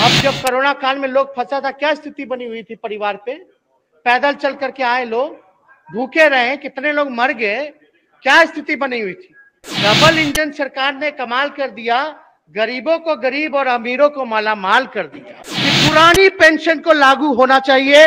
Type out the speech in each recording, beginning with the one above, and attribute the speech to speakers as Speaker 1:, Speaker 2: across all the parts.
Speaker 1: अब जब कोरोना काल में लोग फंसा था, क्या स्थिति बनी हुई थी परिवार पे? पैदल चल करके आए लोग, भूखे रहे, कितने लोग मर गए, क्या स्थिति बनी हुई थी? डबल इंजन सरकार ने कमाल कर दिया, गरीबों को गरीब और अमीरों को मालामाल कर दिया। कि पुरानी पेंशन को लागू होना चाहिए,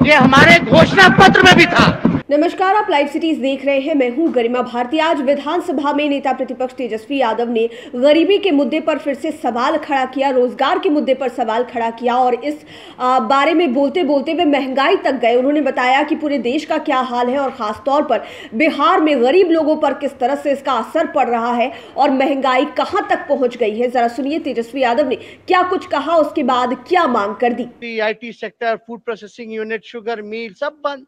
Speaker 1: ये हमारे घोषणा पत्र में भी था।
Speaker 2: नमस्कार, आप लाइव सिटीज देख रहे हैं। मैं हूं गरिमा भारती। आज विधानसभा में नेता प्रतिपक्ष तेजस्वी यादव ने गरीबी के मुद्दे पर फिर से सवाल खड़ा किया, रोजगार के मुद्दे पर सवाल खड़ा किया और इस बारे में बोलते बोलते वे महंगाई तक गए। उन्होंने बताया कि पूरे देश का क्या हाल है और खासतौर पर बिहार में गरीब लोगों पर किस तरह से इसका असर पड़ रहा है और महंगाई कहां तक पहुंच गई है। जरा सुनिए तेजस्वी यादव ने क्या कुछ कहा, उसके बाद क्या मांग कर दी।
Speaker 1: IT sector, food processing unit, sugar mill सब बंद,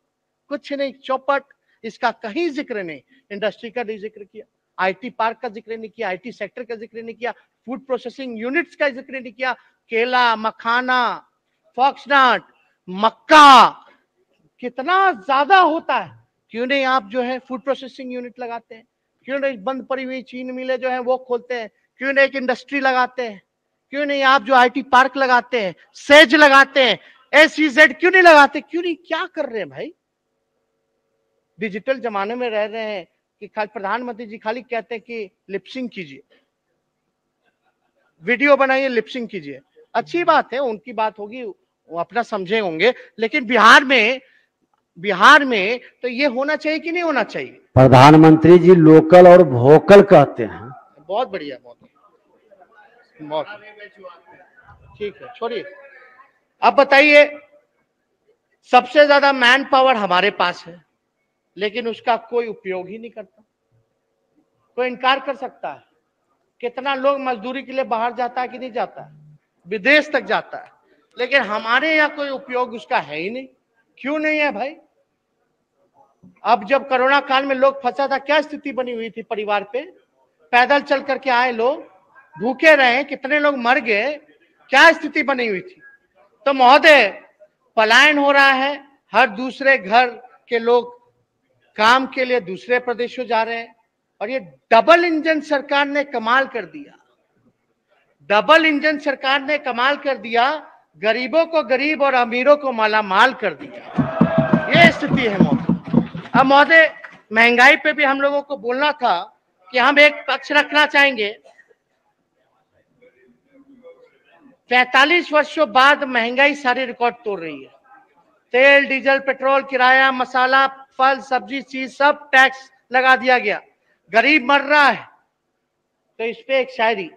Speaker 1: कुछ नहीं, चौपट, इसका कहीं जिक्र नहीं। इंडस्ट्री का नहीं जिक्र किया, IT पार्क का जिक्र नहीं किया, IT सेक्टर का जिक्र नहीं किया, फूड प्रोसेसिंग यूनिट्स का जिक्र नहीं किया। केला, मखाना, फॉक्सनट, मक्का कितना ज्यादा होता है, क्यों नहीं आप जो है फूड प्रोसेसिंग यूनिट लगाते हैं? क्यों नहीं बंद पड़ी हुई चीनी मिलें जो है वो खोलते हैं? क्यों नहीं एक इंडस्ट्री लगाते हैं? क्यों नहीं आप जो IT पार्क लगाते हैं, सेज लगाते हैं, SEZ क्यों नहीं लगाते? क्यों नहीं? क्या कर रहे हैं भाई? डिजिटल जमाने में रह रहे हैं कि खाली प्रधानमंत्री जी खाली कहते हैं कि लिपसिंग कीजिए, वीडियो बनाइए, लिपसिंग कीजिए। अच्छी बात है, उनकी बात होगी, वो अपना समझे होंगे, लेकिन बिहार में तो ये होना चाहिए कि नहीं होना चाहिए?
Speaker 3: प्रधानमंत्री जी लोकल और वोकल कहते हैं।
Speaker 1: बहुत बढ़िया, बहुत ठीक है, छोड़िए। अब बताइए, सबसे ज्यादा मैन पावर हमारे पास है, लेकिन उसका कोई उपयोग ही नहीं करता। कोई इनकार कर सकता है? कितना लोग मजदूरी के लिए बाहर जाता है कि नहीं जाता है, विदेश तक जाता है, लेकिन हमारे यहाँ कोई उपयोग उसका है ही नहीं। क्यों नहीं है भाई? अब जब कोरोना काल में लोग फंसा था, क्या स्थिति बनी हुई थी परिवार पे? पैदल चल करके आए लोग, भूखे रहे, कितने लोग मर गए, क्या स्थिति बनी हुई थी? तो महोदय, पलायन हो रहा है, हर दूसरे घर के लोग काम के लिए दूसरे प्रदेशों जा रहे हैं, और ये डबल इंजन सरकार ने कमाल कर दिया। डबल इंजन सरकार ने कमाल कर दिया, गरीबों को गरीब और अमीरों को मालामाल कर दिया। ये स्थिति है महोदय। अब महोदय, महंगाई पे भी हम लोगों को बोलना था कि हम एक पक्ष रखना चाहेंगे। 45 वर्षों बाद महंगाई सारे रिकॉर्ड तोड़ रही है। तेल, डीजल, पेट्रोल, किराया, मसाला, फल, सब्जी, चीज सब टैक्स लगा दिया गया, गरीब मर रहा है। तो इस पे एक शायरी,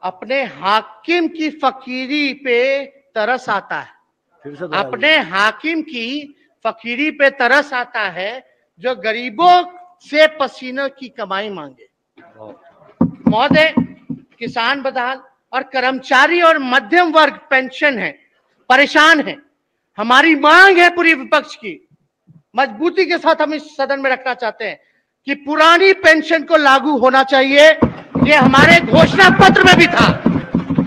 Speaker 1: अपने हाकिम की फकीरी पे तरस आता है, अपने हाकिम की फकीरी पे तरस आता है, जो गरीबों से पसीनों की कमाई मांगे। महोदय, किसान बदहाल और कर्मचारी और मध्यम वर्ग पेंशन है, परेशान है। हमारी मांग है पूरी विपक्ष की, मजबूती के साथ हम इस सदन में रखना चाहते हैं कि पुरानी पेंशन को लागू होना चाहिए। ये हमारे घोषणा पत्र में भी था,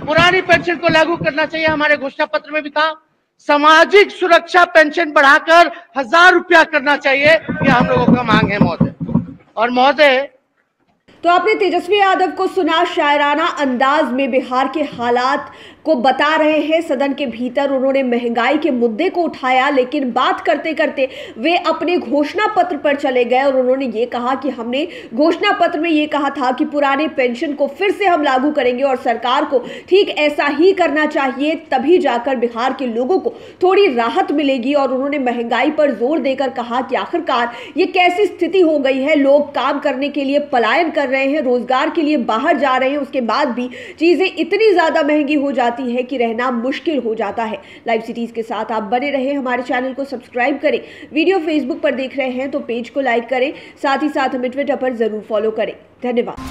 Speaker 1: पुरानी पेंशन को लागू करना चाहिए, हमारे घोषणा पत्र में भी था। सामाजिक सुरक्षा पेंशन बढ़ाकर 1000 रुपया करना चाहिए, ये हम लोगों का मांग है महोदय। और महोदय,
Speaker 2: तो आपने तेजस्वी यादव को सुना, शायराना अंदाज में बिहार के हालात को बता रहे हैं। सदन के भीतर उन्होंने महंगाई के मुद्दे को उठाया, लेकिन बात करते करते वे अपने घोषणा पत्र पर चले गए और उन्होंने ये कहा कि हमने घोषणा पत्र में ये कहा था कि पुराने पेंशन को फिर से हम लागू करेंगे और सरकार को ठीक ऐसा ही करना चाहिए, तभी जाकर बिहार के लोगों को थोड़ी राहत मिलेगी। और उन्होंने महंगाई पर जोर देकर कहा कि आखिरकार ये कैसी स्थिति हो गई है, लोग काम करने के लिए पलायन कर रहे हैं, रोजगार के लिए बाहर जा रहे हैं, उसके बाद भी चीजें इतनी ज्यादा महंगी हो जाती है कि रहना मुश्किल हो जाता है। लाइव सिटीज के साथ आप बने रहें, हमारे चैनल को सब्सक्राइब करें। वीडियो फेसबुक पर देख रहे हैं तो पेज को लाइक करें, साथ ही साथ हमें ट्विटर पर जरूर फॉलो करें। धन्यवाद।